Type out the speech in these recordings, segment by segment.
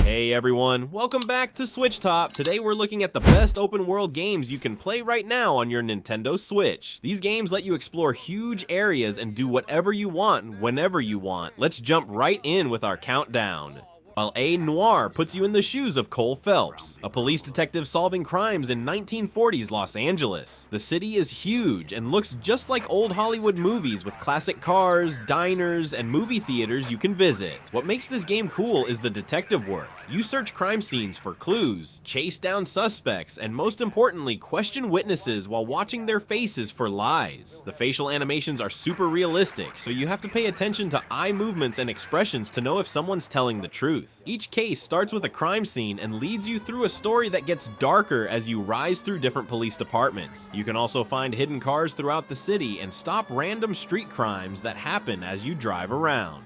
Hey everyone, welcome back to SwitchTop. Today we're looking at the best open world games you can play right now on your Nintendo Switch. These games let you explore huge areas and do whatever you want, whenever you want. Let's jump right in with our countdown. While Noire puts you in the shoes of Cole Phelps, a police detective solving crimes in 1940s Los Angeles. The city is huge and looks just like old Hollywood movies with classic cars, diners, and movie theaters you can visit. What makes this game cool is the detective work. You search crime scenes for clues, chase down suspects, and most importantly, question witnesses while watching their faces for lies. The facial animations are super realistic, so you have to pay attention to eye movements and expressions to know if someone's telling the truth. Each case starts with a crime scene and leads you through a story that gets darker as you rise through different police departments. You can also find hidden cars throughout the city and stop random street crimes that happen as you drive around.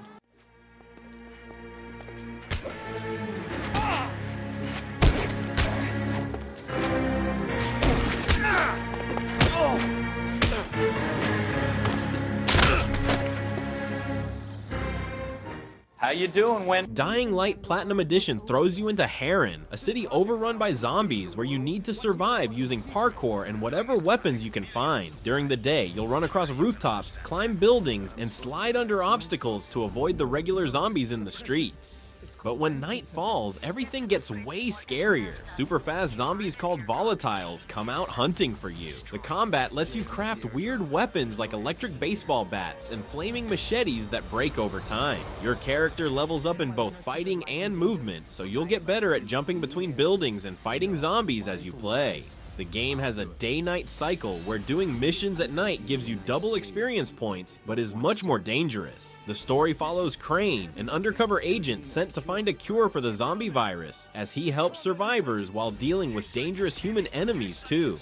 How you doing, Win? Dying Light Platinum Edition throws you into Arisen, a city overrun by zombies where you need to survive using parkour and whatever weapons you can find. During the day, you'll run across rooftops, climb buildings, and slide under obstacles to avoid the regular zombies in the streets. But when night falls, everything gets way scarier. Super fast zombies called volatiles come out hunting for you. The combat lets you craft weird weapons like electric baseball bats and flaming machetes that break over time. Your character levels up in both fighting and movement, so you'll get better at jumping between buildings and fighting zombies as you play. The game has a day-night cycle where doing missions at night gives you double experience points, but is much more dangerous. The story follows Crane, an undercover agent sent to find a cure for the zombie virus, as he helps survivors while dealing with dangerous human enemies too.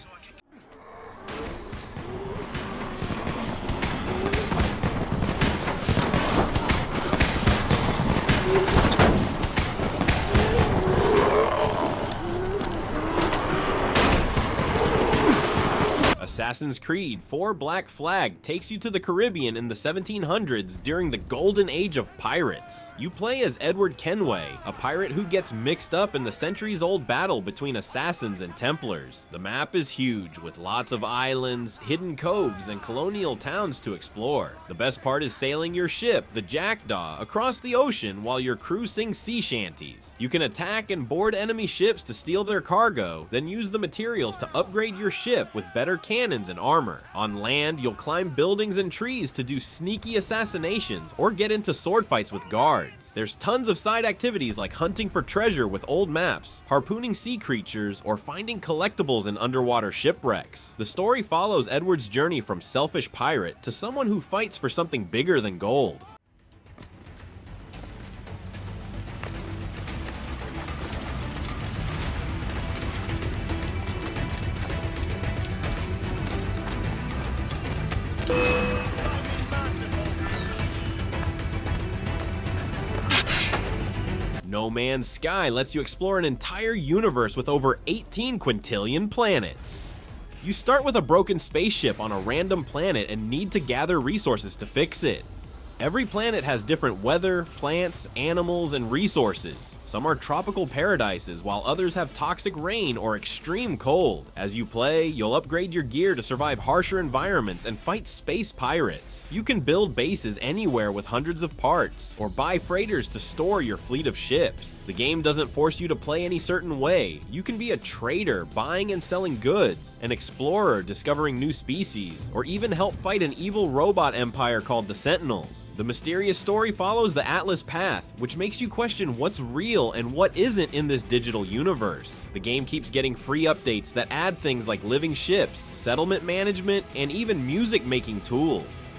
Assassin's Creed 4 Black Flag takes you to the Caribbean in the 1700s during the golden age of pirates. You play as Edward Kenway, a pirate who gets mixed up in the centuries-old battle between assassins and Templars. The map is huge, with lots of islands, hidden coves, and colonial towns to explore. The best part is sailing your ship, the Jackdaw, across the ocean while your crew sings sea shanties. You can attack and board enemy ships to steal their cargo, then use the materials to upgrade your ship with better cannons and armor. On land, you'll climb buildings and trees to do sneaky assassinations or get into sword fights with guards. There's tons of side activities like hunting for treasure with old maps, harpooning sea creatures, or finding collectibles in underwater shipwrecks. The story follows Edward's journey from selfish pirate to someone who fights for something bigger than gold. No Man's Sky lets you explore an entire universe with over 18 quintillion planets. You start with a broken spaceship on a random planet and need to gather resources to fix it. Every planet has different weather, plants, animals, and resources. Some are tropical paradises, while others have toxic rain or extreme cold. As you play, you'll upgrade your gear to survive harsher environments and fight space pirates. You can build bases anywhere with hundreds of parts, or buy freighters to store your fleet of ships. The game doesn't force you to play any certain way. You can be a trader, buying and selling goods, an explorer discovering new species, or even help fight an evil robot empire called the Sentinels. The mysterious story follows the Atlas Path, which makes you question what's real and what isn't in this digital universe. The game keeps getting free updates that add things like living ships, settlement management, and even music-making tools.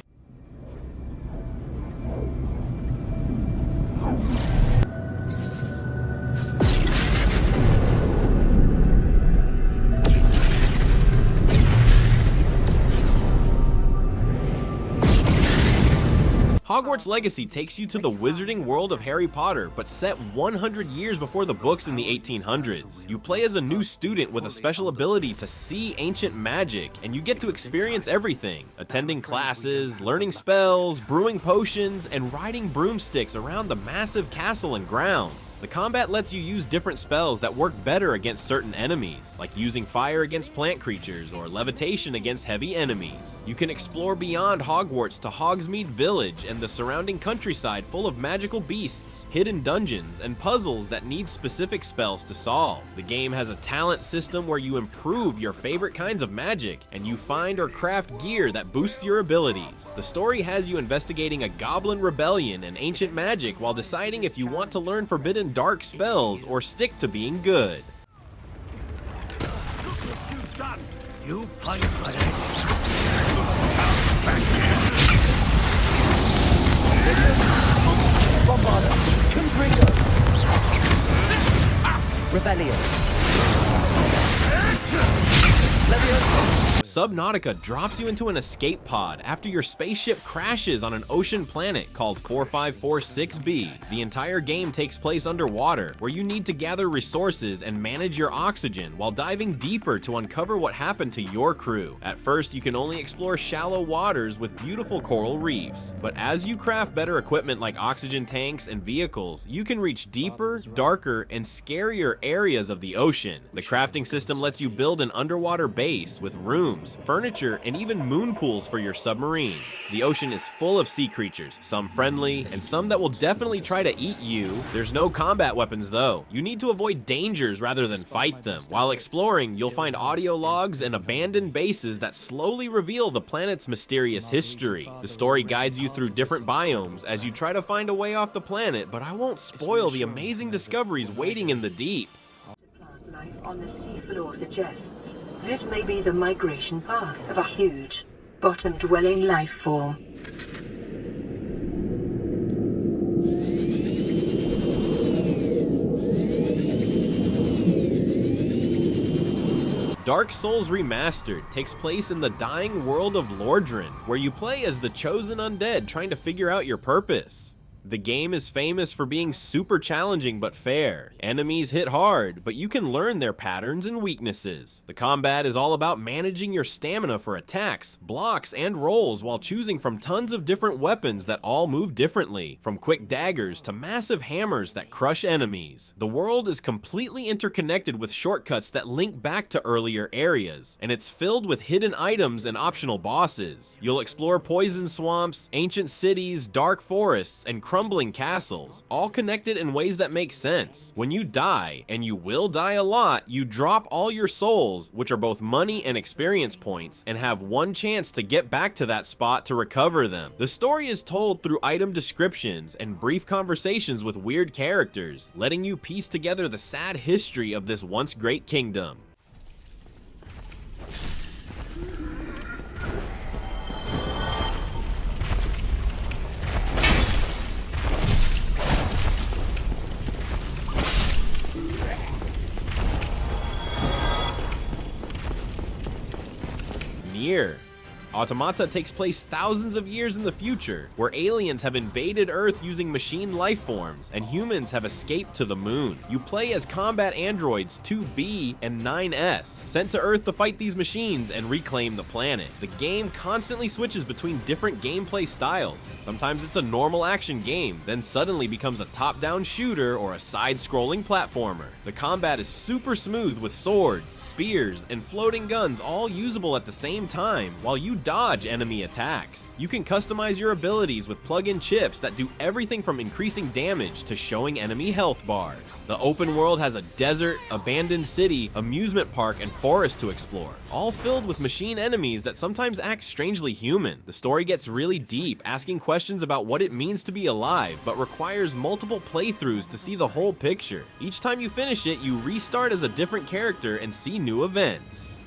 Hogwarts Legacy takes you to the wizarding world of Harry Potter, but set 100 years before the books in the 1800s. You play as a new student with a special ability to see ancient magic, and you get to experience everything: attending classes, learning spells, brewing potions, and riding broomsticks around the massive castle and grounds. The combat lets you use different spells that work better against certain enemies, like using fire against plant creatures or levitation against heavy enemies. You can explore beyond Hogwarts to Hogsmeade Village and the surrounding countryside full of magical beasts, hidden dungeons, and puzzles that need specific spells to solve. The game has a talent system where you improve your favorite kinds of magic, and you find or craft gear that boosts your abilities. The story has you investigating a goblin rebellion and ancient magic while deciding if you want to learn forbidden dark spells or stick to being good. You Rebellion. Subnautica drops you into an escape pod after your spaceship crashes on an ocean planet called 4546b. The entire game takes place underwater, where you need to gather resources and manage your oxygen while diving deeper to uncover what happened to your crew. At first, you can only explore shallow waters with beautiful coral reefs, but as you craft better equipment like oxygen tanks and vehicles, you can reach deeper, darker, and scarier areas of the ocean. The crafting system lets you build an underwater base with rooms, furniture, and even moon pools for your submarines. The ocean is full of sea creatures, some friendly, and some that will definitely try to eat you. There's no combat weapons though. You need to avoid dangers rather than fight them. While exploring, you'll find audio logs and abandoned bases that slowly reveal the planet's mysterious history. The story guides you through different biomes as you try to find a way off the planet, but I won't spoil the amazing discoveries waiting in the deep. Life on the seafloor suggests this may be the migration path of a huge, bottom-dwelling life form. Dark Souls Remastered takes place in the dying world of Lordran, where you play as the chosen undead trying to figure out your purpose. The game is famous for being super challenging but fair. Enemies hit hard, but you can learn their patterns and weaknesses. The combat is all about managing your stamina for attacks, blocks, and rolls while choosing from tons of different weapons that all move differently, from quick daggers to massive hammers that crush enemies. The world is completely interconnected with shortcuts that link back to earlier areas, and it's filled with hidden items and optional bosses. You'll explore poison swamps, ancient cities, dark forests, and crumbling castles, all connected in ways that make sense. When you die, and you will die a lot, you drop all your souls, which are both money and experience points, and have one chance to get back to that spot to recover them. The story is told through item descriptions and brief conversations with weird characters, letting you piece together the sad history of this once great kingdom. NieR. Automata takes place thousands of years in the future, where aliens have invaded Earth using machine life forms, and humans have escaped to the moon. You play as combat androids 2B and 9S, sent to Earth to fight these machines and reclaim the planet. The game constantly switches between different gameplay styles. Sometimes it's a normal action game, then suddenly becomes a top-down shooter or a side-scrolling platformer. The combat is super smooth with swords, spears, and floating guns all usable at the same time, while you dodge enemy attacks. You can customize your abilities with plug-in chips that do everything from increasing damage to showing enemy health bars. The open world has a desert, abandoned city, amusement park, and forest to explore, all filled with machine enemies that sometimes act strangely human. The story gets really deep, asking questions about what it means to be alive, but requires multiple playthroughs to see the whole picture. Each time you finish it, you restart as a different character and see new events.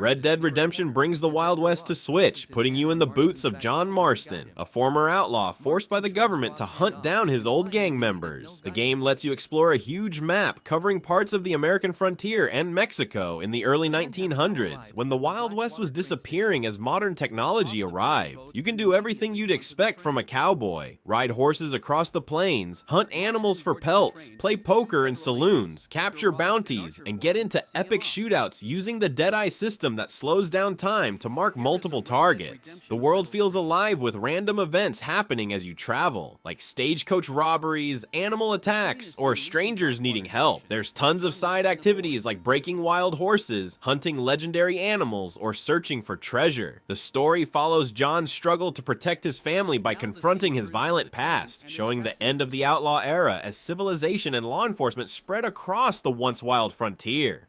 Red Dead Redemption brings the Wild West to Switch, putting you in the boots of John Marston, a former outlaw forced by the government to hunt down his old gang members. The game lets you explore a huge map covering parts of the American frontier and Mexico in the early 1900s, when the Wild West was disappearing as modern technology arrived. You can do everything you'd expect from a cowboy: ride horses across the plains, hunt animals for pelts, play poker in saloons, capture bounties, and get into epic shootouts using the Deadeye system that slows down time to mark multiple targets. The world feels alive with random events happening as you travel, like stagecoach robberies, animal attacks, or strangers needing help. There's tons of side activities like breaking wild horses, hunting legendary animals, or searching for treasure. The story follows John's struggle to protect his family by confronting his violent past, showing the end of the outlaw era as civilization and law enforcement spread across the once wild frontier.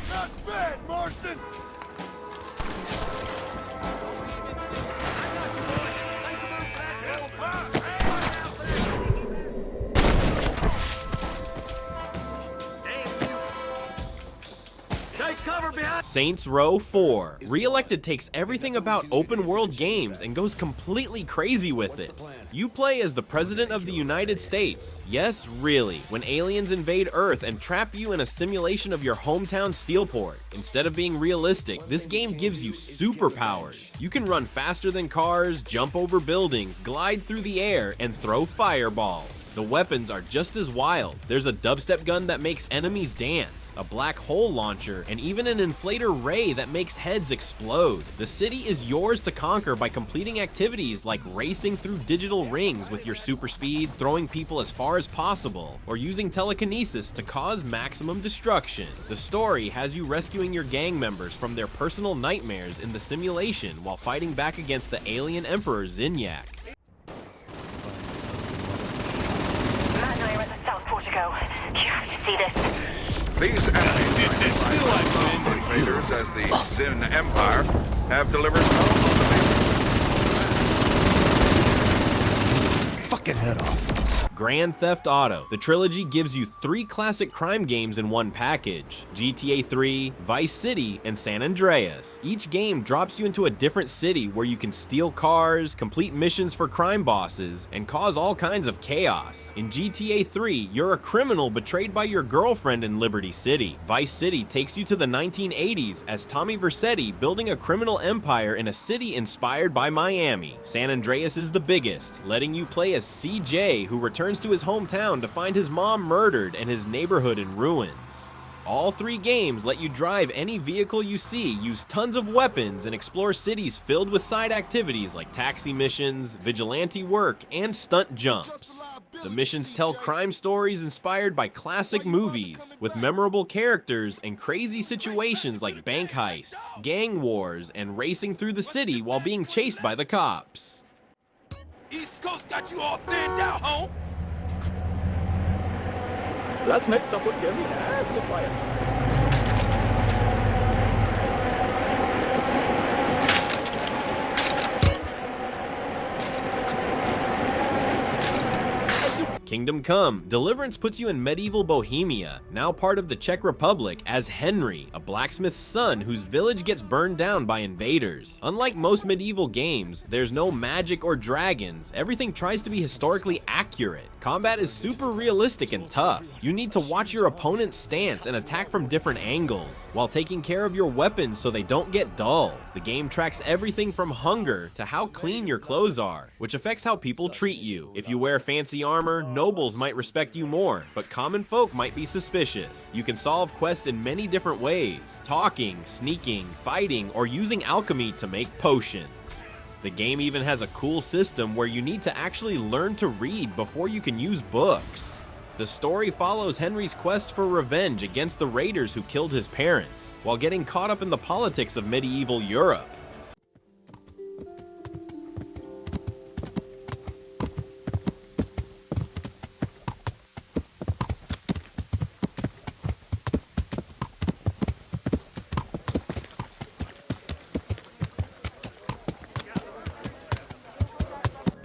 Not bad, Marston! Saints Row 4. Re-Elected takes everything about open world games and goes completely crazy with it. You play as the President of the United States. Yes, really, when aliens invade Earth and trap you in a simulation of your hometown Steelport. Instead of being realistic, this game gives you superpowers. You can run faster than cars, jump over buildings, glide through the air, and throw fireballs. The weapons are just as wild. There's a dubstep gun that makes enemies dance, a black hole launcher, and even an inflator ray that makes heads explode. The city is yours to conquer by completing activities like racing through digital rings with your super speed, throwing people as far as possible, or using telekinesis to cause maximum destruction. The story has you rescuing your gang members from their personal nightmares in the simulation while fighting back against the alien Emperor Zinyak. You have to see this. These enemies identified invaders as the Zin Empire have delivered Fucking head off. Grand Theft Auto. The trilogy gives you 3 classic crime games in one package: GTA 3, Vice City, and San Andreas. Each game drops you into a different city where you can steal cars, complete missions for crime bosses, and cause all kinds of chaos. In GTA 3, you're a criminal betrayed by your girlfriend in Liberty City. Vice City takes you to the 1980s as Tommy Vercetti building a criminal empire in a city inspired by Miami. San Andreas is the biggest, letting you play as CJ, who returns to his hometown to find his mom murdered and his neighborhood in ruins. All 3 games let you drive any vehicle you see, use tons of weapons, and explore cities filled with side activities like taxi missions, vigilante work, and stunt jumps. The missions tell crime stories inspired by classic movies, with memorable characters and crazy situations like bank heists, gang wars, and racing through the city while being chased by the cops. East Coast got you all thinned out, home. Let's make someone give me acid fire. Kingdom Come. Deliverance puts you in medieval Bohemia, now part of the Czech Republic, as Henry, a blacksmith's son whose village gets burned down by invaders. Unlike most medieval games, there's no magic or dragons. Everything tries to be historically accurate. Combat is super realistic and tough. You need to watch your opponent's stance and attack from different angles, while taking care of your weapons so they don't get dull. The game tracks everything from hunger to how clean your clothes are, which affects how people treat you. If you wear fancy armor, nobles might respect you more, but common folk might be suspicious. You can solve quests in many different ways: talking, sneaking, fighting, or using alchemy to make potions. The game even has a cool system where you need to actually learn to read before you can use books. The story follows Henry's quest for revenge against the raiders who killed his parents, while getting caught up in the politics of medieval Europe.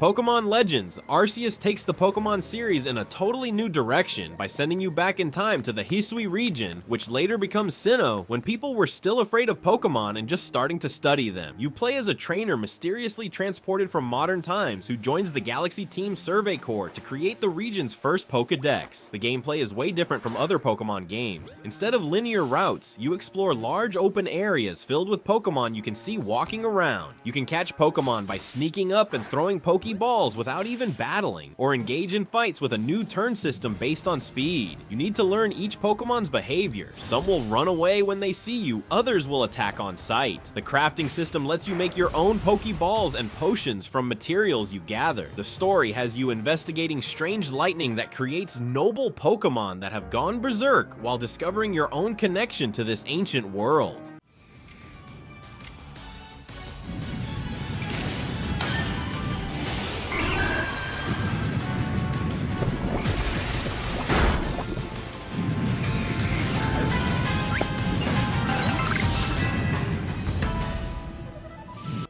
Pokémon Legends, Arceus takes the Pokémon series in a totally new direction by sending you back in time to the Hisui region, which later becomes Sinnoh, when people were still afraid of Pokémon and just starting to study them. You play as a trainer mysteriously transported from modern times who joins the Galaxy Team Survey Corps to create the region's first Pokédex. The gameplay is way different from other Pokémon games. Instead of linear routes, you explore large open areas filled with Pokémon you can see walking around. You can catch Pokémon by sneaking up and throwing Pokéballs without even battling, or engage in fights with a new turn system based on speed. You need to learn each Pokémon's behavior. Some will run away when they see you, others will attack on sight. The crafting system lets you make your own Pokéballs and potions from materials you gather. The story has you investigating strange lightning that creates noble Pokémon that have gone berserk while discovering your own connection to this ancient world.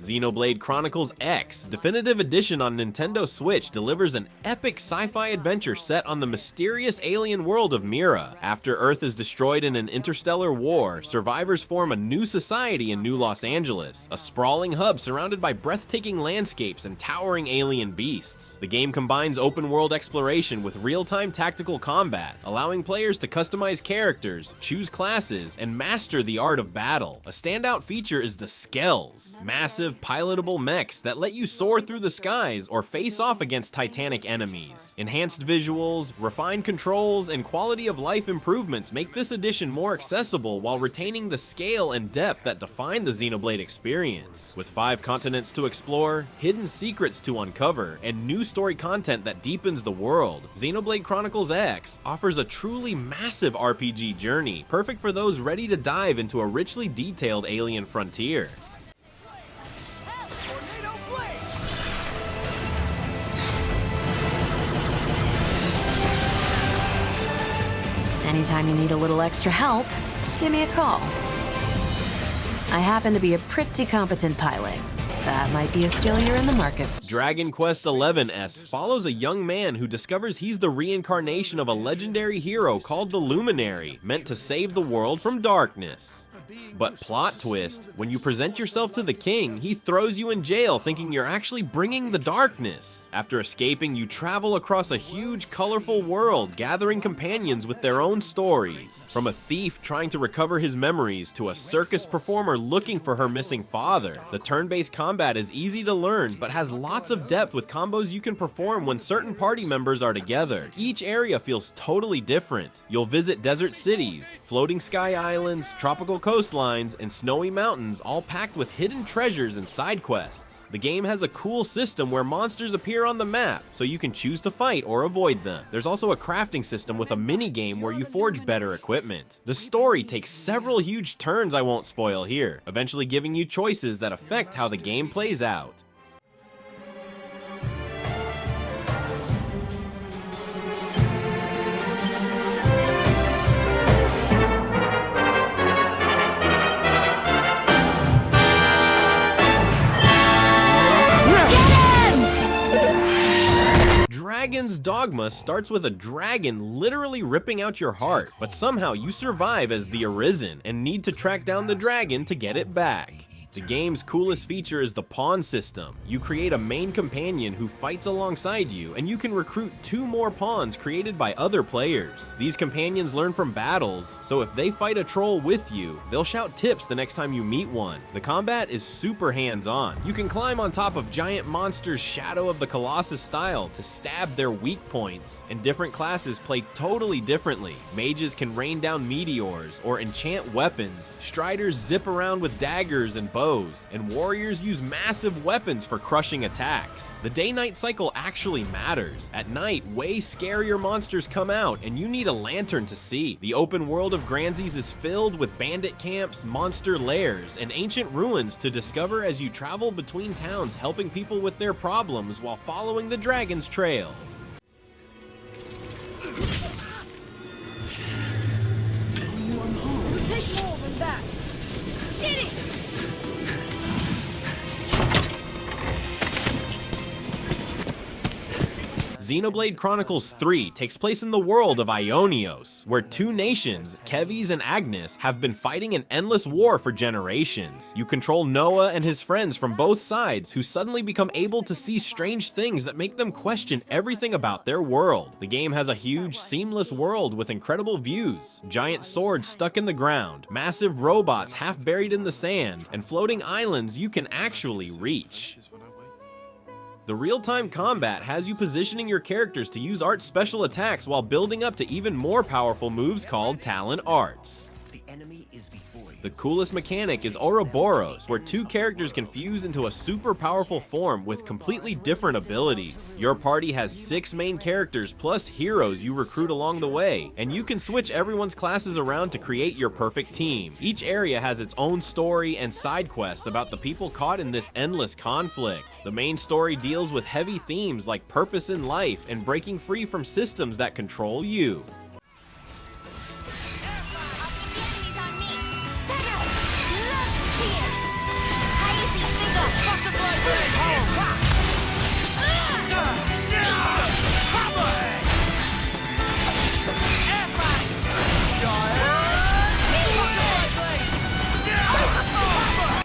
Xenoblade Chronicles X, Definitive Edition on Nintendo Switch, delivers an epic sci-fi adventure set on the mysterious alien world of NieR. After Earth is destroyed in an interstellar war, survivors form a new society in New Los Angeles, a sprawling hub surrounded by breathtaking landscapes and towering alien beasts. The game combines open-world exploration with real-time tactical combat, allowing players to customize characters, choose classes, and master the art of battle. A standout feature is the Skells, massive pilotable mechs that let you soar through the skies or face off against titanic enemies. Enhanced visuals, refined controls, and quality of life improvements make this edition more accessible while retaining the scale and depth that define the Xenoblade experience. With 5 continents to explore, hidden secrets to uncover, and new story content that deepens the world, Xenoblade Chronicles X offers a truly massive RPG journey, perfect for those ready to dive into a richly detailed alien frontier. Anytime you need a little extra help, give me a call. I happen to be a pretty competent pilot. That might be a skill you're in the market for. Dragon Quest XI-S follows a young man who discovers he's the reincarnation of a legendary hero called the Luminary, meant to save the world from darkness. But plot twist, when you present yourself to the king, he throws you in jail thinking you're actually bringing the darkness. After escaping, you travel across a huge, colorful world, gathering companions with their own stories. From a thief trying to recover his memories to a circus performer looking for her missing father. The turn-based combat is easy to learn, but has lots of depth with combos you can perform when certain party members are together. Each area feels totally different. You'll visit desert cities, floating sky islands, tropical coastlines, and snowy mountains, all packed with hidden treasures and side quests. The game has a cool system where monsters appear on the map, so you can choose to fight or avoid them. There's also a crafting system with a mini-game where you forge better equipment. The story takes several huge turns I won't spoil here, eventually giving you choices that affect how the game plays out. Dragon's Dogma starts with a dragon literally ripping out your heart, but somehow you survive as the Arisen and need to track down the dragon to get it back. The game's coolest feature is the pawn system. You create a main companion who fights alongside you, and you can recruit 2 more pawns created by other players. These companions learn from battles, so if they fight a troll with you, they'll shout tips the next time you meet one. The combat is super hands-on. You can climb on top of giant monsters Shadow of the Colossus style to stab their weak points, and different classes play totally differently. Mages can rain down meteors or enchant weapons, striders zip around with daggers and bows, and warriors use massive weapons for crushing attacks. The day-night cycle actually matters. At night, way scarier monsters come out, and you need a lantern to see. The open world of Granzies is filled with bandit camps, monster lairs, and ancient ruins to discover as you travel between towns, helping people with their problems while following the dragon's trail. Take more than that! Did it! Xenoblade Chronicles 3 takes place in the world of Ionios, where two nations, Keves and Agnes, have been fighting an endless war for generations. You control Noah and his friends from both sides, who suddenly become able to see strange things that make them question everything about their world. The game has a huge, seamless world with incredible views, giant swords stuck in the ground, massive robots half buried in the sand, and floating islands you can actually reach. The real-time combat has you positioning your characters to use art special attacks while building up to even more powerful moves called talent arts. The enemy is before you. The coolest mechanic is Ouroboros, where two characters can fuse into a super powerful form with completely different abilities. Your party has 6 main characters plus heroes you recruit along the way, and you can switch everyone's classes around to create your perfect team. Each area has its own story and side quests about the people caught in this endless conflict. The main story deals with heavy themes like purpose in life and breaking free from systems that control you.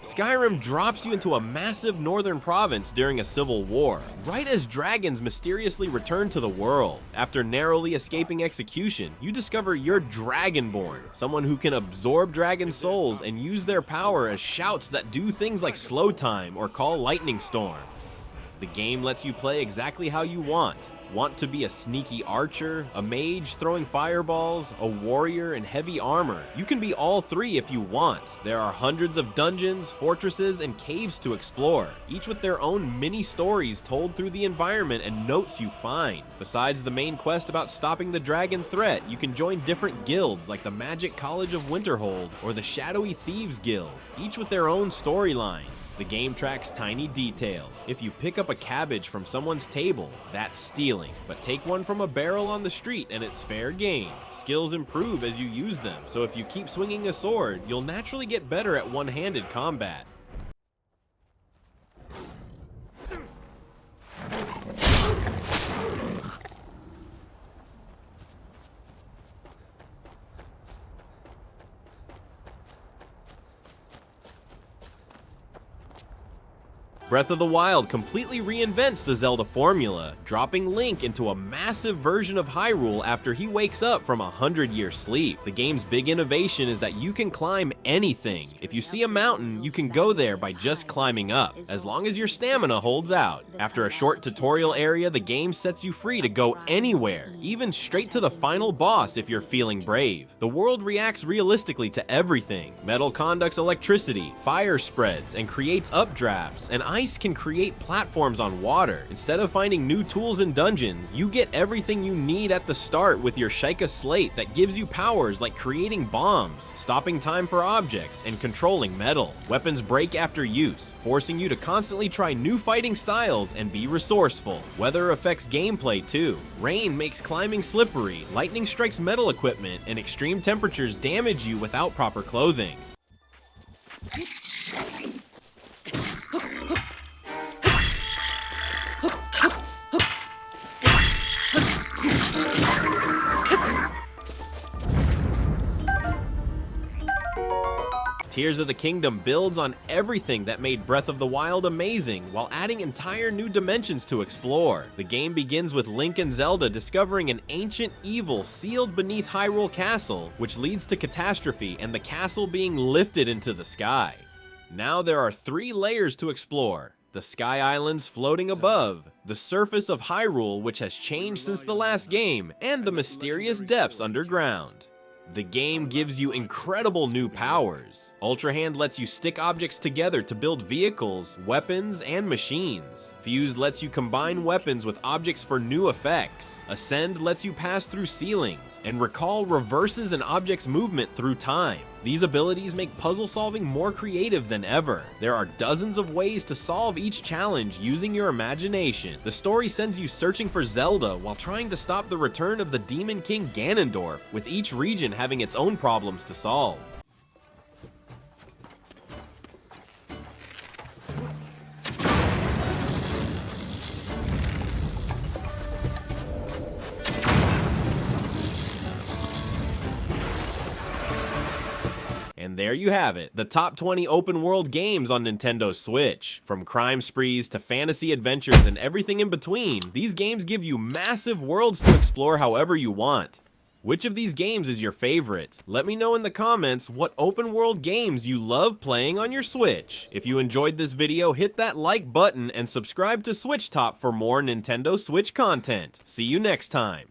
Skyrim drops you into a massive northern province during a civil war, right as dragons mysteriously return to the world. After narrowly escaping execution, you discover you're Dragonborn, someone who can absorb dragon souls and use their power as shouts that do things like slow time or call lightning storms. The game lets you play exactly how you want. Want to be a sneaky archer, a mage throwing fireballs, a warrior in heavy armor? You can be all three if you want. There are hundreds of dungeons, fortresses, and caves to explore, each with their own mini stories told through the environment and notes you find. Besides the main quest about stopping the dragon threat, you can join different guilds like the Magic College of Winterhold or the Shadowy Thieves Guild, each with their own storylines. The game tracks tiny details. If you pick up a cabbage from someone's table, that's stealing. But take one from a barrel on the street and it's fair game. Skills improve as you use them, so if you keep swinging a sword, you'll naturally get better at one-handed combat. Breath of the Wild completely reinvents the Zelda formula, dropping Link into a massive version of Hyrule after he wakes up from a 100-year sleep. The game's big innovation is that you can climb anything. If you see a mountain, you can go there by just climbing up, as long as your stamina holds out. After a short tutorial area, the game sets you free to go anywhere, even straight to the final boss if you're feeling brave. The world reacts realistically to everything. Metal conducts electricity, fire spreads, and creates updrafts, and ice can create platforms on water. Instead of finding new tools in dungeons, you get everything you need at the start with your Sheikah Slate that gives you powers like creating bombs, stopping time for objects, and controlling metal. Weapons break after use, forcing you to constantly try new fighting styles and be resourceful. Weather affects gameplay too. Rain makes climbing slippery, lightning strikes metal equipment, and extreme temperatures damage you without proper clothing. Tears of the Kingdom builds on everything that made Breath of the Wild amazing while adding entire new dimensions to explore. The game begins with Link and Zelda discovering an ancient evil sealed beneath Hyrule Castle, which leads to catastrophe and the castle being lifted into the sky. Now there are 3 layers to explore. The Sky Islands floating above, the surface of Hyrule which has changed since the last game, and the mysterious depths underground. The game gives you incredible new powers. Ultra Hand lets you stick objects together to build vehicles, weapons, and machines. Fuse lets you combine weapons with objects for new effects. Ascend lets you pass through ceilings, and Recall reverses an object's movement through time. These abilities make puzzle solving more creative than ever. There are dozens of ways to solve each challenge using your imagination. The story sends you searching for Zelda while trying to stop the return of the Demon King Ganondorf, with each region having its own problems to solve. And there you have it, the top 20 open world games on Nintendo Switch. From crime sprees to fantasy adventures and everything in between, these games give you massive worlds to explore however you want. Which of these games is your favorite? Let me know in the comments what open world games you love playing on your Switch. If you enjoyed this video, hit that like button and subscribe to SwitchTop for more Nintendo Switch content. See you next time.